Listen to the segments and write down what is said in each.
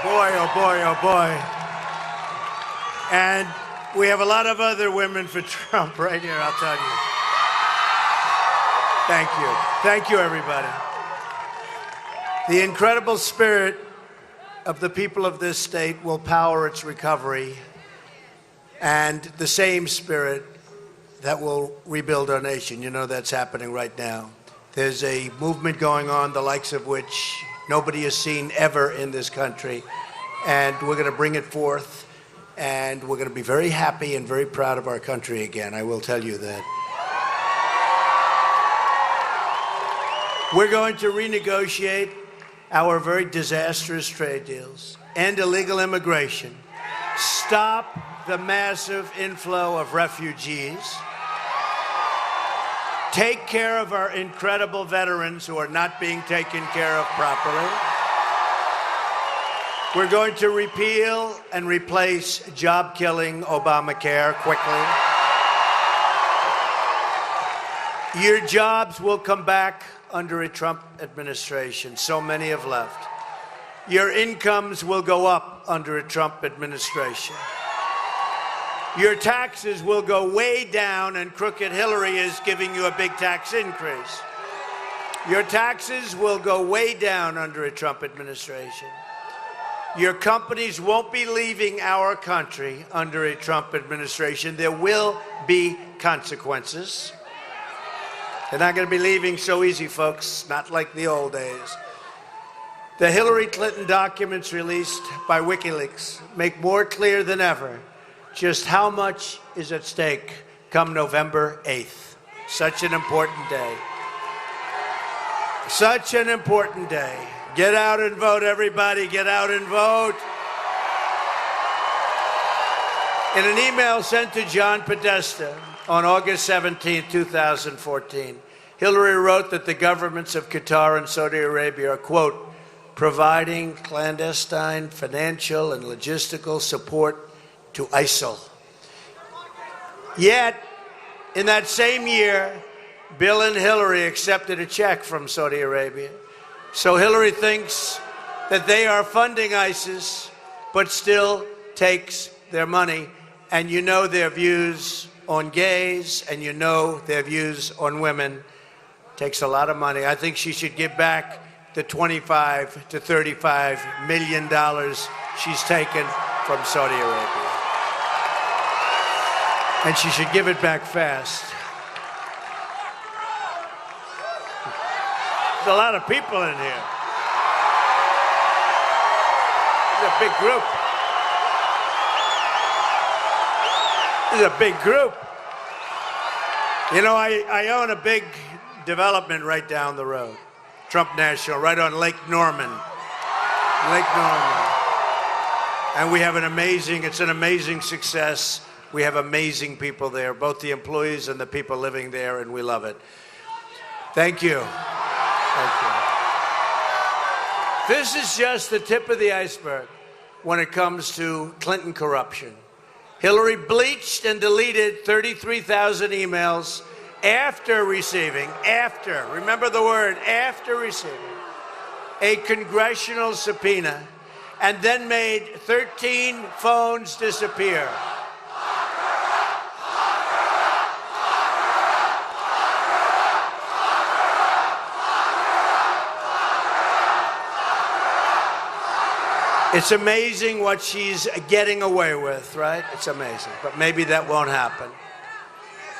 Boy, oh boy, oh boy. And we have a lot of other women for Trump right here, I'll tell you. Thank you. Thank you, everybody. The incredible spirit of the people of this state will power its recovery, and the same spirit that will rebuild our nation. You know that's happening right now. There's a movement going on, the likes of which nobody has seen ever in this country, and we're going to bring it forth, and we're going to be very happy and very proud of our country again. I will tell you that. We're going to renegotiate our very disastrous trade deals, end illegal immigration, stop the massive inflow of refugees, take care of our incredible veterans who are not being taken care of properly. We're going to repeal and replace job-killing Obamacare quickly. Your jobs will come back under a Trump administration. So many have left. Your incomes will go up under a Trump administration. Your taxes will go way down, and crooked Hillary is giving you a big tax increase. Your taxes will go way down under a Trump administration. Your companies won't be leaving our country under a Trump administration. There will be consequences. They're not going to be leaving so easy, folks, not like the old days. The Hillary Clinton documents released by WikiLeaks make more clear than ever just how much is at stake come November 8th. Such an important day. Such an important day. Get out and vote, everybody. Get out and vote. In an email sent to John Podesta on August 17, 2014, Hillary wrote that the governments of Qatar and Saudi Arabia are, quote, providing clandestine financial and logistical support to ISIL. Yet, in that same year, Bill and Hillary accepted a check from Saudi Arabia. So Hillary thinks that they are funding ISIS, but still takes their money. And you know their views on gays, and you know their views on women. Takes a lot of money. I think she should give back the $25 to $35 million she's taken from Saudi Arabia. And she should give it back fast. There's a lot of people in here. It's a big group. This is a big group. You know, I own a big development right down the road. Trump National, right on Lake Norman. Lake Norman. And we have it's an amazing success. We have amazing people there, both the employees and the people living there, and we love it. Thank you. Thank you. This is just the tip of the iceberg when it comes to Clinton corruption. Hillary bleached and deleted 33,000 emails after receiving, remember the word, after receiving a congressional subpoena, and then made 13 phones disappear. It's amazing what she's getting away with, right? It's amazing, but maybe that won't happen.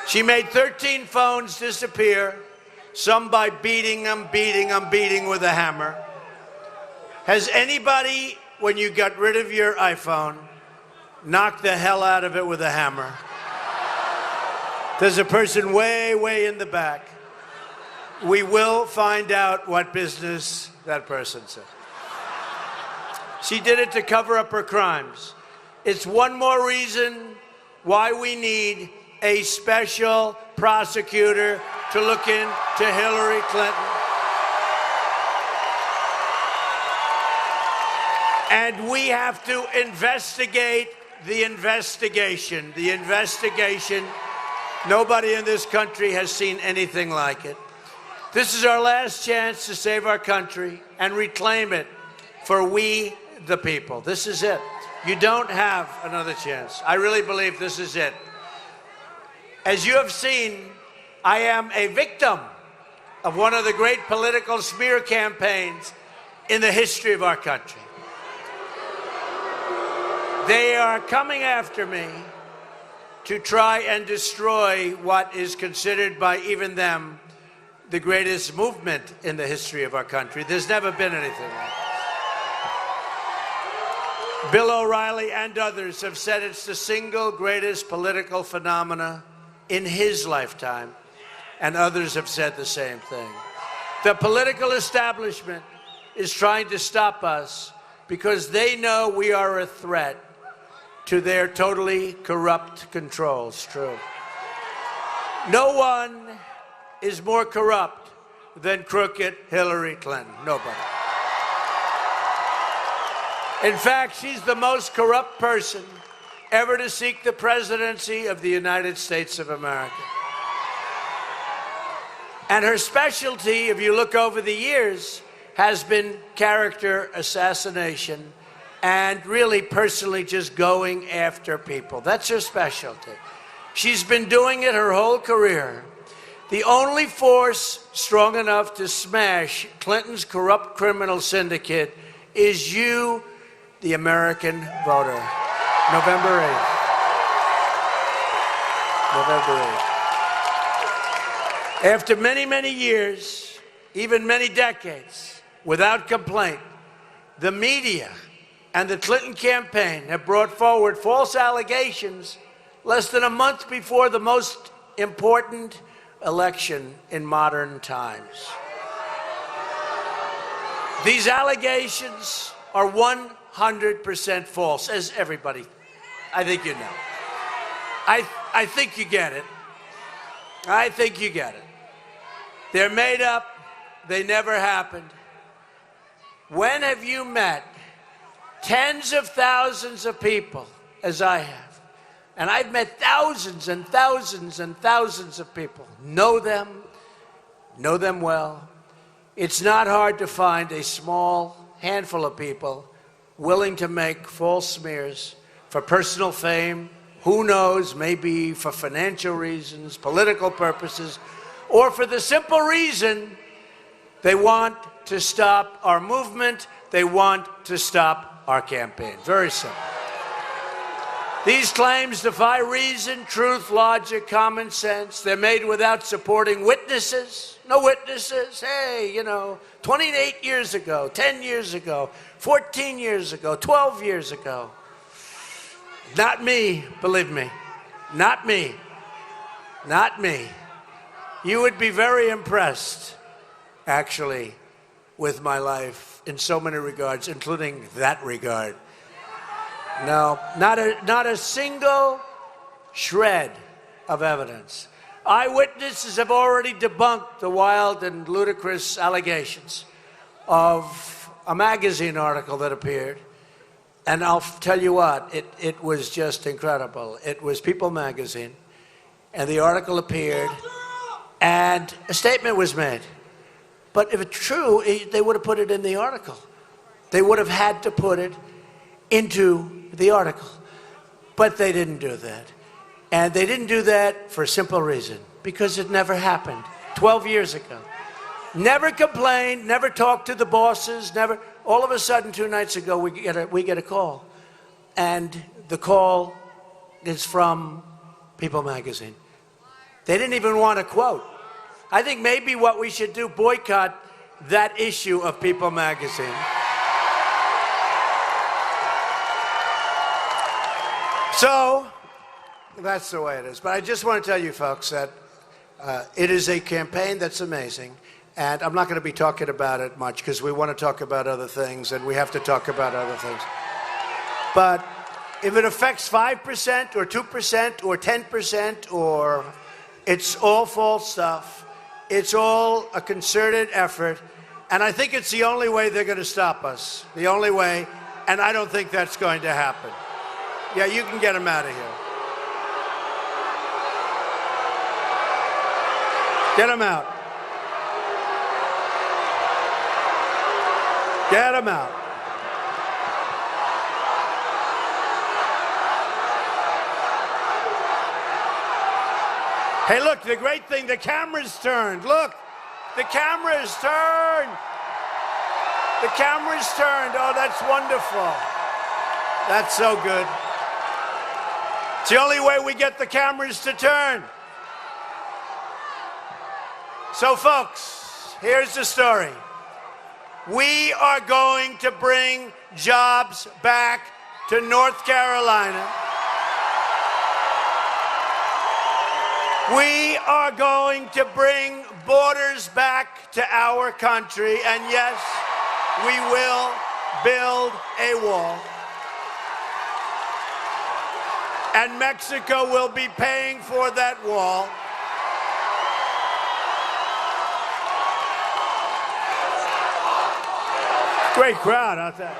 She made 13 phones disappear, some by beating them with a hammer. Has anybody, when you got rid of your iPhone, knocked the hell out of it with a hammer? There's a person way, way in the back. We will find out what business that person said. She did it to cover up her crimes. It's one more reason why we need a special prosecutor to look into Hillary Clinton. And we have to investigate the investigation. The investigation. Nobody in this country has seen anything like it. This is our last chance to save our country and reclaim it for we the people. This is it. You don't have another chance. I really believe this is it. As you have seen, I am a victim of one of the great political smear campaigns in the history of our country. They are coming after me to try and destroy what is considered by even them the greatest movement in the history of our country. There's never been anything like it. Bill O'Reilly and others have said it's the single greatest political phenomena in his lifetime, and others have said the same thing. The political establishment is trying to stop us because they know we are a threat to their totally corrupt control. It's true. No one is more corrupt than crooked Hillary Clinton. Nobody. In fact, she's the most corrupt person ever to seek the presidency of the United States of America. And her specialty, if you look over the years, has been character assassination and really personally just going after people. That's her specialty. She's been doing it her whole career. The only force strong enough to smash Clinton's corrupt criminal syndicate is you, the American voter. November 8th. November 8th. After many, many years, even many decades, without complaint, the media and the Clinton campaign have brought forward false allegations less than a month before the most important election in modern times. These allegations are 100% false, as everybody, I think you know. I think you get it. I think you get it. They're made up. They never happened. When have you met tens of thousands of people, as I have? And I've met thousands and thousands and thousands of people. Know them well. It's not hard to find a small handful of people willing to make false smears for personal fame, who knows, maybe for financial reasons, political purposes, or for the simple reason they want to stop our movement, they want to stop our campaign. Very simple. These claims defy reason, truth, logic, common sense. They're made without supporting witnesses. No witnesses. Hey, 28 years ago, 10 years ago, 14 years ago, 12 years ago. Not me, believe me. Not me. Not me. You would be very impressed, actually, with my life in so many regards, including that regard. No, not a single shred of evidence. Eyewitnesses have already debunked the wild and ludicrous allegations of a magazine article that appeared. And I'll tell you what, it was just incredible. It was People magazine, and the article appeared, and a statement was made. But if it's true, they would have put it in the article. They would have had to put it into the article. But they didn't do that. And they didn't do that for a simple reason, because it never happened 12 years ago. Never complained, never talked to the bosses, never. All of a sudden, 2 nights ago, we get a call. And the call is from People magazine. They didn't even want to quote. I think maybe what we should do, boycott that issue of People magazine. So, that's the way it is. But I just want to tell you folks that it is a campaign that's amazing. And I'm not going to be talking about it much because we want to talk about other things, and we have to talk about other things. But if it affects 5% or 2% or 10%, or it's all false stuff, it's all a concerted effort, and I think it's the only way they're going to stop us. The only way, and I don't think that's going to happen. Yeah, you can get them out of here. Get them out. Get them out. Hey, look, the great thing, the camera's turned. Look, the camera's turned. The camera's turned. Oh, that's wonderful. That's so good. It's the only way we get the cameras to turn. So, folks, here's the story. We are going to bring jobs back to North Carolina. We are going to bring borders back to our country, and yes, we will build a wall. And Mexico will be paying for that wall. Great crowd out there.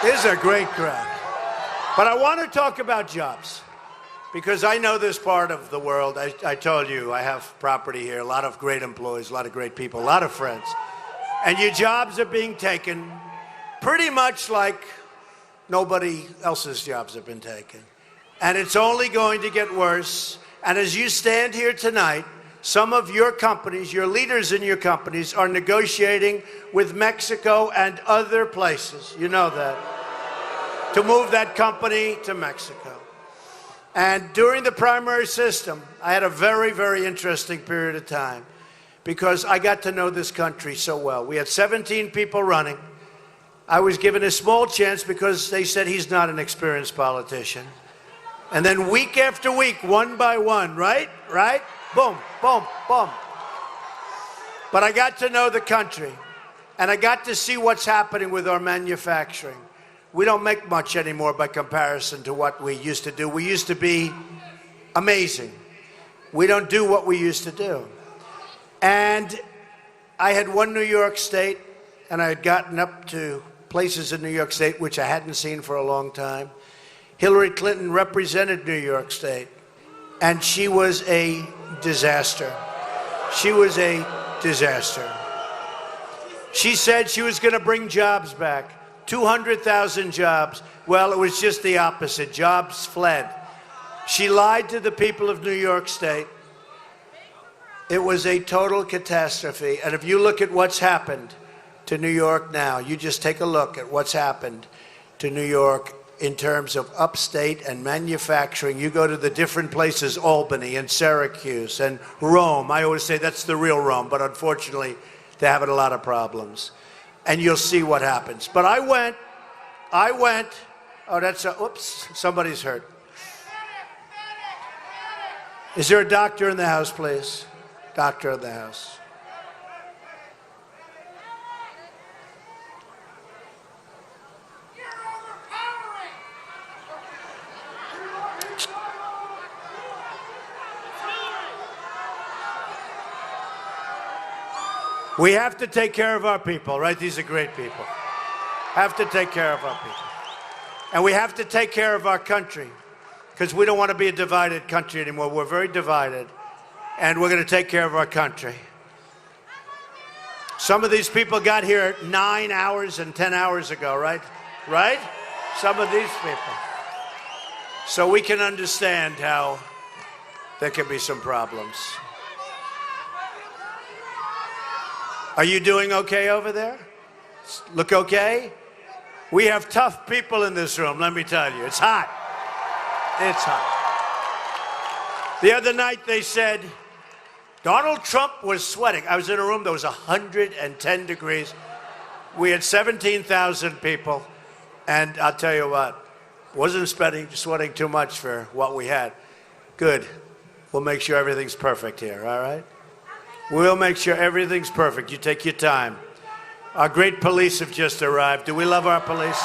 This is a great crowd. But I want to talk about jobs, because I know this part of the world. I told you, I have property here, a lot of great employees, a lot of great people, a lot of friends. And your jobs are being taken pretty much like nobody else's jobs have been taken. And it's only going to get worse. And as you stand here tonight, some of your companies, your leaders in your companies, are negotiating with Mexico and other places, you know that, to move that company to Mexico. And during the primary system, I had a very, very interesting period of time, because I got to know this country so well. We had 17 people running. I was given a small chance because they said he's not an experienced politician. And then week after week, one by one, right? Boom, boom, boom. But I got to know the country, and I got to see what's happening with our manufacturing. We don't make much anymore by comparison to what we used to do. We used to be amazing. We don't do what we used to do. And I had won New York State, and I had gotten up to places in New York State which I hadn't seen for a long time. Hillary Clinton represented New York State, and she was a disaster. She was a disaster. She said she was going to bring jobs back, 200,000 jobs. Well, it was just the opposite. Jobs fled. She lied to the people of New York State. It was a total catastrophe. And if you look at what's happened to New York now, you just take a look at what's happened to New York in terms of upstate and manufacturing. You go to the different places, Albany and Syracuse and Rome. I always say that's the real Rome, but unfortunately, they're having a lot of problems. And you'll see what happens. But I went, oops, somebody's hurt. Is there a doctor in the house, please? Doctor in the house. We have to take care of our people, right? These are great people. Have to take care of our people. And we have to take care of our country, because we don't want to be a divided country anymore. We're very divided, and we're going to take care of our country. Some of these people got here 9 hours and 10 hours ago, right? Right? Some of these people. So we can understand how there can be some problems. Are you doing okay over there? Look okay? We have tough people in this room, let me tell you. It's hot. It's hot. The other night they said Donald Trump was sweating. I was in a room that was 110 degrees. We had 17,000 people, and I'll tell you what, wasn't sweating too much for what we had. Good. We'll make sure everything's perfect here, all right? We'll make sure everything's perfect. You take your time. Our great police have just arrived. Do we love our police?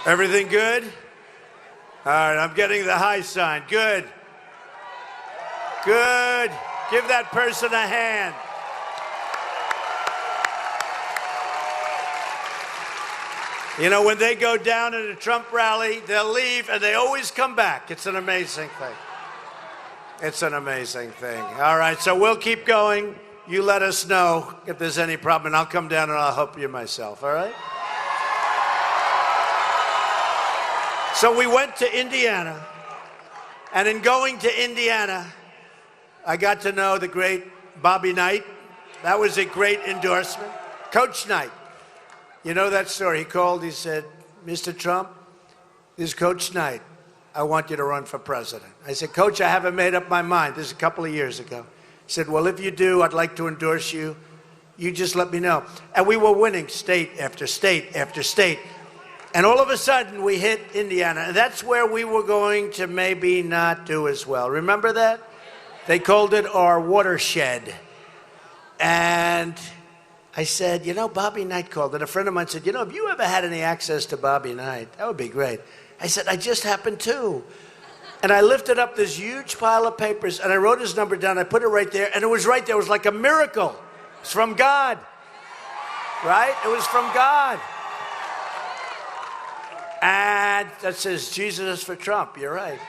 Everything good? All right, I'm getting the high sign. Good. Good. Give that person a hand. You know, when they go down at a Trump rally, they'll leave and they always come back. It's an amazing thing. It's an amazing thing. All right, so we'll keep going. You let us know if there's any problem, and I'll come down and I'll help you myself, all right? So we went to Indiana, and in going to Indiana, I got to know the great Bobby Knight. That was a great endorsement. Coach Knight. You know that story. He called, he said, Mr. Trump, this is Coach Knight. I want you to run for president. I said, Coach, I haven't made up my mind. This is a couple of years ago. He said, well, if you do, I'd like to endorse you. You just let me know. And we were winning state after state after state. And all of a sudden, we hit Indiana. And that's where we were going to maybe not do as well. Remember that? They called it our watershed. And I said, you know, Bobby Knight called it. A friend of mine said, you know, have you ever had any access to Bobby Knight? That would be great. I said, I just happened to. And I lifted up this huge pile of papers, and I wrote his number down. I put it right there, and it was right there. It was like a miracle. It's from God, right? It was from God. And that says, Jesus is for Trump. You're right.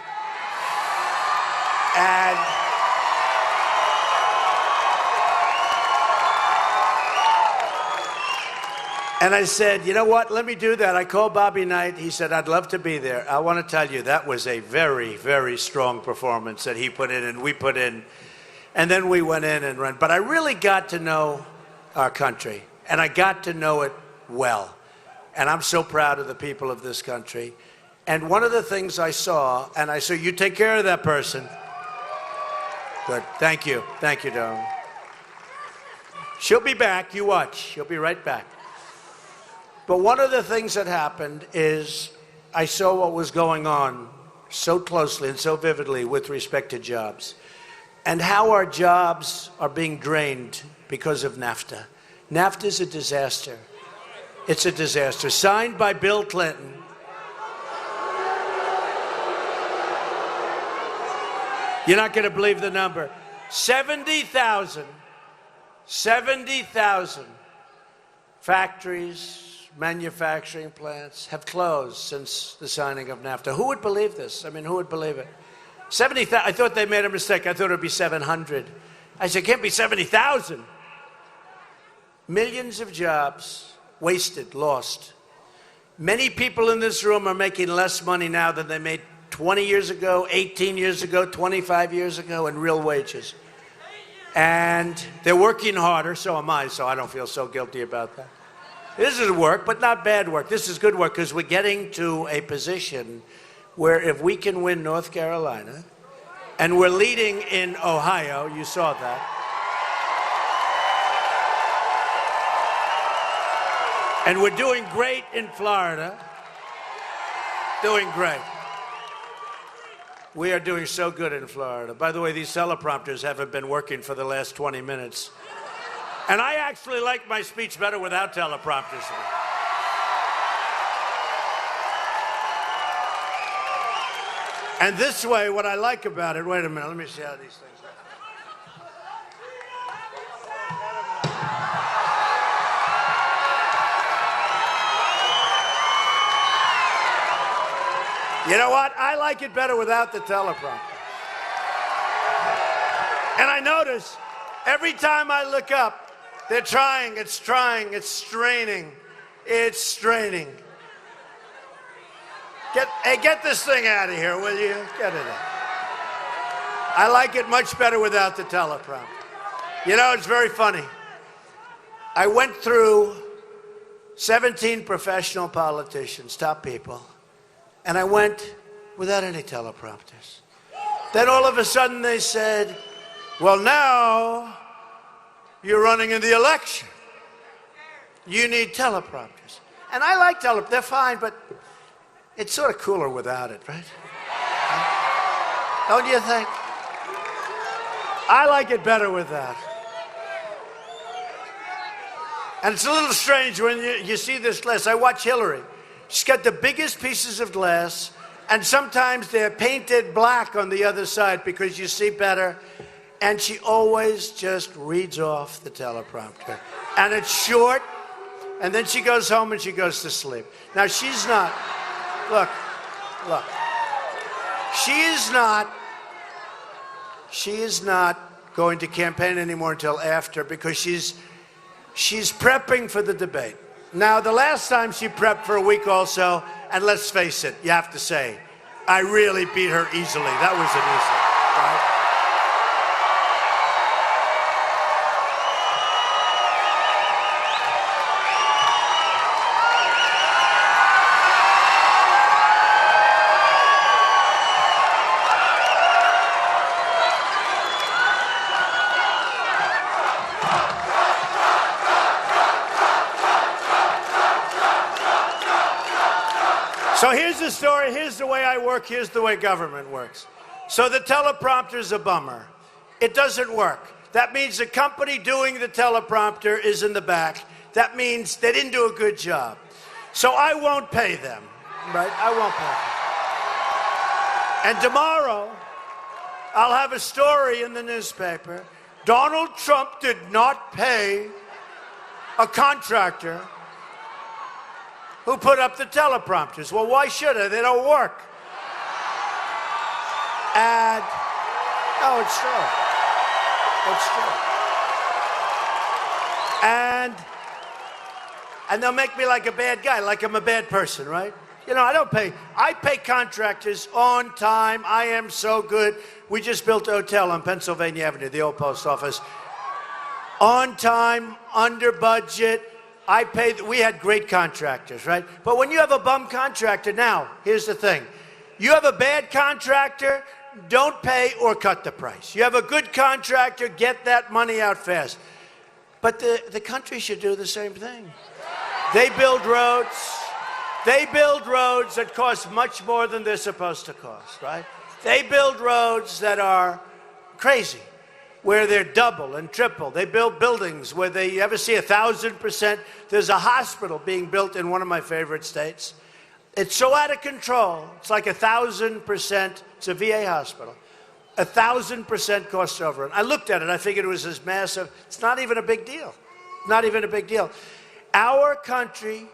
And I said, you know what, let me do that. I called Bobby Knight. He said, I'd love to be there. I want to tell you, that was a very, very strong performance that he put in and we put in. And then we went in and ran. But I really got to know our country, and I got to know it well. And I'm so proud of the people of this country. And one of the things I saw, and I said, you take care of that person. Good. Thank you. Thank you, darling. She'll be back. You watch. She'll be right back. But one of the things that happened is I saw what was going on so closely and so vividly with respect to jobs and how our jobs are being drained because of NAFTA. NAFTA is a disaster. It's a disaster. Signed by Bill Clinton. You're not going to believe the number. 70,000 factories, manufacturing plants have closed since the signing of NAFTA. Who would believe this? I mean, who would believe it? 70,000. I thought they made a mistake. I thought it would be 700. I said, it can't be 70,000. Millions of jobs wasted, lost. Many people in this room are making less money now than they made 20 years ago, 18 years ago, 25 years ago in real wages. And they're working harder, so am I, so I don't feel so guilty about that. This is work, but not bad work. This is good work because we're getting to a position where if we can win North Carolina, and we're leading in Ohio, you saw that. And we're doing great in Florida. Doing great. We are doing so good in Florida. By the way, these teleprompters haven't been working for the last 20 minutes. And I actually like my speech better without teleprompters. And this way, what I like about it, wait a minute, let me see how these things go. You know what? I like it better without the teleprompter. And I notice every time I look up, they're trying, it's straining, it's straining. Get this thing out of here, will you? Get it out. I like it much better without the teleprompter. You know, it's very funny. I went through 17 professional politicians, top people, and I went without any teleprompters. Then all of a sudden they said, well, now you're running in the election. You need teleprompters. And I like teleprompters. They're fine, but it's sort of cooler without it, right? Don't you think? I like it better with that. And it's a little strange when you see this list. I watch Hillary. She's got the biggest pieces of glass, and sometimes they're painted black on the other side because you see better. And she always just reads off the teleprompter. And it's short, and then she goes home and she goes to sleep. Now, she's not, look, she is not going to campaign anymore until after, because she's prepping for the debate. Now, the last time she prepped for a week also, and let's face it, you have to say, I really beat her easily. That was an easy, right? So here's the story, here's the way I work, here's the way government works. So the teleprompter's a bummer. It doesn't work. That means the company doing the teleprompter is in the back. That means they didn't do a good job. So I won't pay them, right? I won't pay them. And tomorrow, I'll have a story in the newspaper. Donald Trump did not pay a contractor who put up the teleprompters. Well, why should I? They don't work. And, no, it's true. It's true. And they'll make me like a bad guy, like I'm a bad person, right? You know, I pay contractors on time. I am so good. We just built a hotel on Pennsylvania Avenue, the old post office. On time, under budget. We had great contractors, right? But when you have a bum contractor, now, here's the thing. You have a bad contractor, don't pay or cut the price. You have a good contractor, get that money out fast. But the country should do the same thing. They build roads that cost much more than they're supposed to cost, right? They build roads that are crazy, where they're double and triple. They build buildings where you ever see 1,000%. There's a hospital being built in one of my favorite states. It's so out of control. It's like 1,000%. It's a VA hospital. 1,000% cost overrun. I looked at it. I figured it was as massive. It's not even a big deal. Not even a big deal. Our country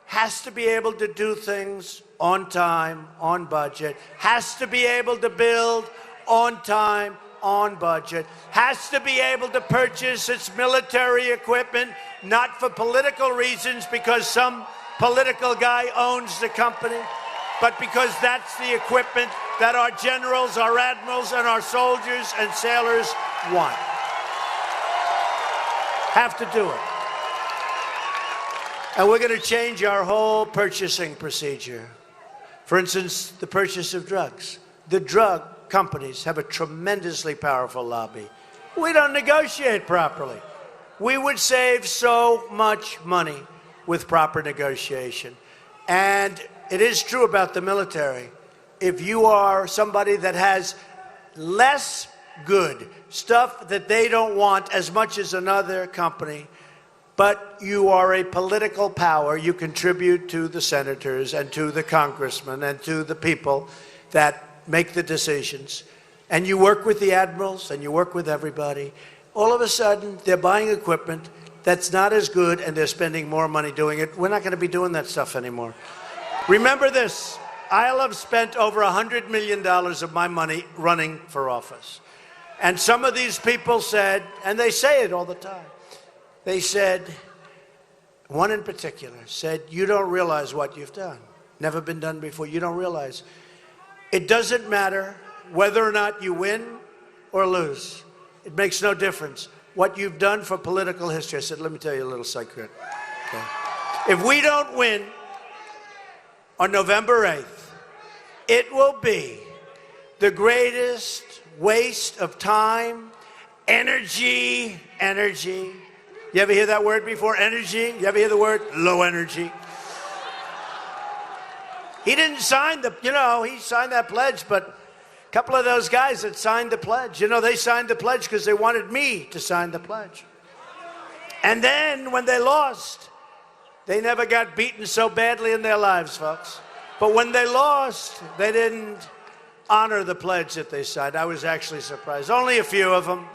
has to be able to do things on time, on budget, has to be able to build on time, on budget, has to be able to purchase its military equipment, not for political reasons because some political guy owns the company, but because that's the equipment that our generals, our admirals, and our soldiers and sailors want. Have to do it. And we're going to change our whole purchasing procedure. For instance, the purchase of drugs. The drug companies have a tremendously powerful lobby. We don't negotiate properly. We would save so much money with proper negotiation. And it is true about the military. If you are somebody that has less good stuff that they don't want as much as another company, but you are a political power, you contribute to the senators and to the congressmen and to the people that make the decisions, and you work with the admirals and you work with everybody, all of a sudden they're buying equipment that's not as good and they're spending more money doing it. We're not going to be doing that stuff anymore. Remember this, I'll have spent over $100 million of my money running for office. And some of these people said, and they say it all the time, they said, one in particular said, you don't realize what you've done. Never been done before. You don't realize. It doesn't matter whether or not you win or lose. It makes no difference. What you've done for political history. I said, let me tell you a little secret. Okay. If we don't win on November 8th, it will be the greatest waste of time, energy. You ever hear that word before? Energy? You ever hear the word low energy? He didn't sign he signed that pledge, but a couple of those guys that signed the pledge, they signed the pledge because they wanted me to sign the pledge. And then when they lost, They never got beaten so badly in their lives, folks. But when they lost, they didn't honor the pledge that they signed. I was actually surprised. Only a few of them.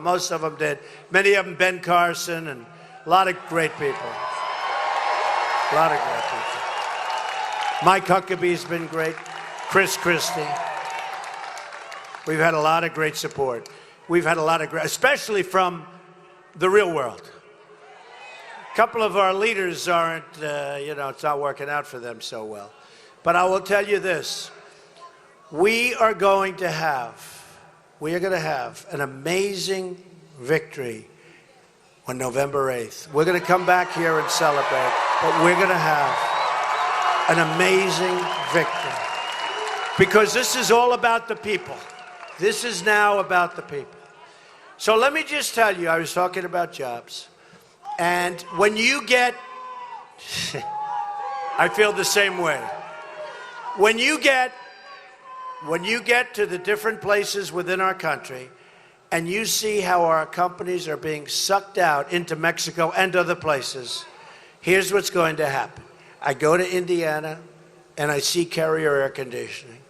Most of them did. Many of them, Ben Carson, and a lot of great people. Mike Huckabee's been great. Chris Christie. We've had a lot of great support. We've had a lot of great, especially from the real world. A couple of our leaders aren't, it's not working out for them so well. But I will tell you this. We are going to have an amazing victory on November 8th. We're going to come back here and celebrate, but we're going to have an amazing victory. Because this is all about the people. This is now about the people. So let me just tell you, I was talking about jobs. And when you get, I feel the same way. When you get to the different places within our country and you see how our companies are being sucked out into Mexico and other places, here's what's going to happen. I go to Indiana and I see Carrier Air Conditioning.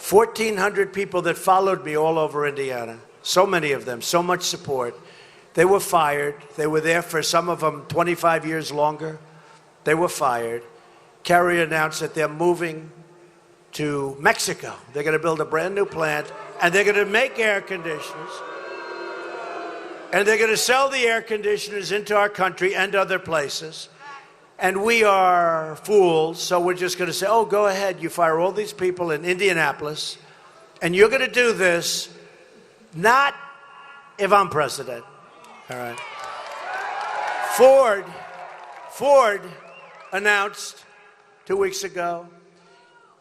1,400 people that followed me all over Indiana, so many of them, so much support. They were fired. They were there for some of them 25 years longer. They were fired. Carrier announced that they're moving to Mexico. They're going to build a brand new plant, and they're going to make air conditioners. And they're going to sell the air conditioners into our country and other places. And we are fools, so we're just going to say, oh, go ahead, you fire all these people in Indianapolis, and you're going to do this, not if I'm president. All right. Ford announced 2 weeks ago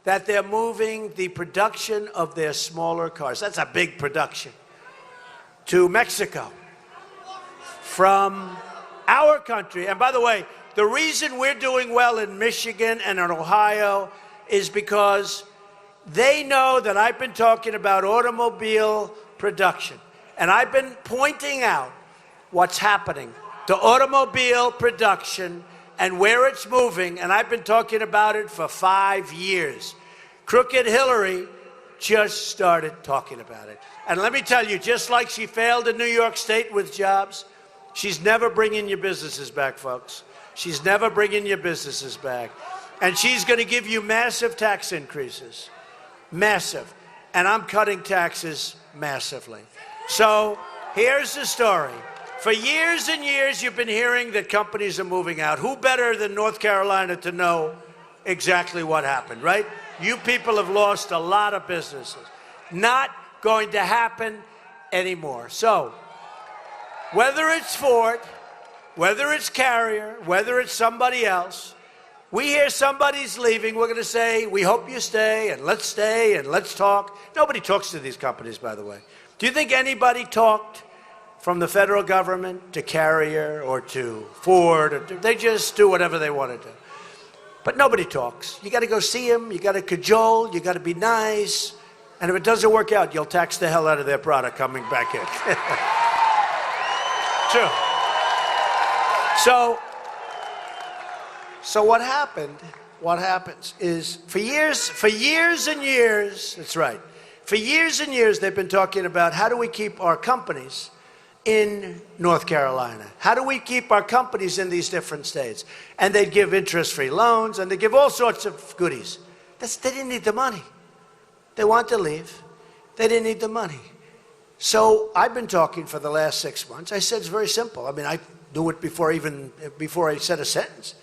that they're moving the production of their smaller cars, that's a big production, to Mexico from our country. And by the way, the reason we're doing well in Michigan and in Ohio is because they know that I've been talking about automobile production. And I've been pointing out what's happening to automobile production and where it's moving, and I've been talking about it for 5 years. Crooked Hillary just started talking about it. And let me tell you, just like she failed in New York State with jobs, she's never bringing your businesses back, folks. She's never bringing your businesses back. And she's going to give you massive tax increases. Massive. And I'm cutting taxes massively. So here's the story. For years and years, you've been hearing that companies are moving out. Who better than North Carolina to know exactly what happened, right? You people have lost a lot of businesses. Not going to happen anymore. So whether it's Ford, whether it's Carrier, whether it's somebody else, we hear somebody's leaving, we're going to say, we hope you stay, and let's talk. Nobody talks to these companies, by the way. Do you think anybody talked from the federal government to Carrier or to Ford? They just do whatever they want to do. But nobody talks. You got to go see them, you got to cajole, you got to be nice, and if it doesn't work out, you'll tax the hell out of their product coming back in. True. So what happens is for years and years, that's right, for years and years they've been talking about how do we keep our companies in North Carolina? How do we keep our companies in these different states? And they'd give interest-free loans, and they'd give all sorts of goodies. They didn't need the money. They want to leave. They didn't need the money. So I've been talking for the last 6 months. I said it's very simple. I mean, I do it before I said a sentence.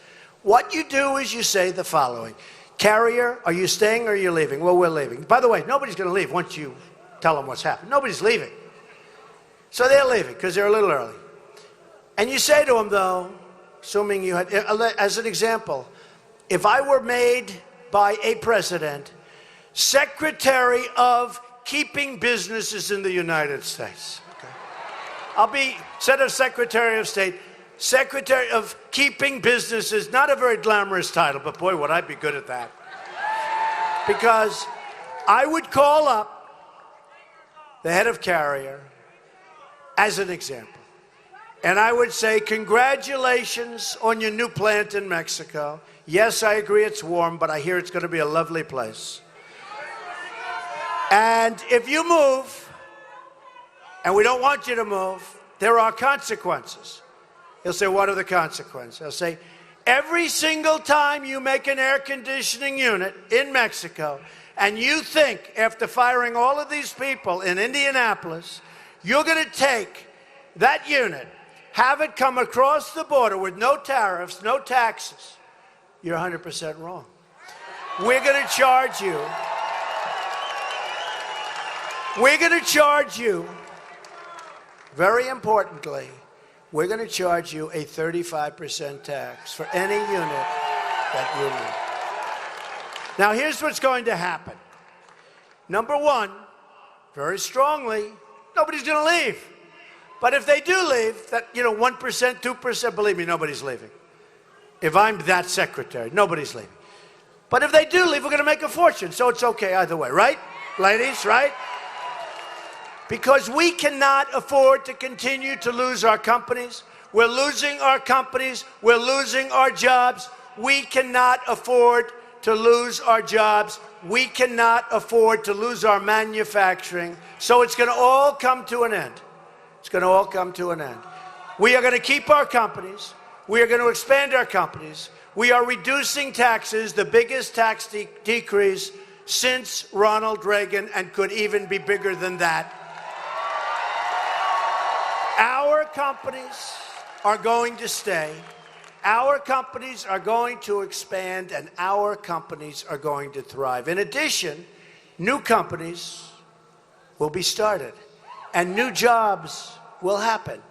What you do is you say the following. Carrier, are you staying or are you leaving? Well, we're leaving. By the way, nobody's going to leave once you tell them what's happened. Nobody's leaving. So they're leaving because they're a little early. And you say to them, though, assuming you had, as an example, if I were made by a president Secretary of Keeping Businesses in the United States, okay? I'll be, instead of Secretary of State, Secretary of Keeping Businesses, not a very glamorous title, but boy, would I be good at that. Because I would call up the head of Carrier, as an example, And I would say congratulations on your new plant in Mexico. Yes, I agree it's warm, but I hear it's going to be a lovely place. And if you move, and we don't want you to move, there are consequences. He'll say, what are the consequences? He'll say, every single time you make an air conditioning unit in Mexico, and you think, after firing all of these people in Indianapolis, you're going to take that unit, have it come across the border with no tariffs, no taxes, you're 100% wrong. We're going to charge you. We're going to charge you, very importantly, we're going to charge you a 35% tax for any unit that you make. Now, here's what's going to happen. Number one, very strongly, nobody's going to leave. But if they do leave, that, 1%, 2%, believe me, nobody's leaving. If I'm that secretary, nobody's leaving. But if they do leave, we're going to make a fortune. So it's okay either way, right? Ladies, right? Because we cannot afford to continue to lose our companies. We're losing our companies. We're losing our jobs. We cannot afford to lose our jobs. We cannot afford to lose our manufacturing. So it's going to all come to an end. It's going to all come to an end. We are going to keep our companies. We are going to expand our companies. We are reducing taxes, the biggest tax decrease since Ronald Reagan, and could even be bigger than that. Our companies are going to stay. Our companies are going to expand, and our companies are going to thrive. In addition, new companies will be started, and new jobs will happen.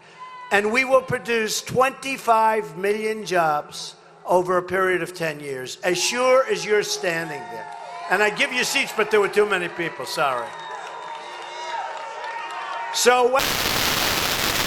And we will produce 25 million jobs over a period of 10 years, as sure as you're standing there. And I give you seats, but there were too many people, sorry. So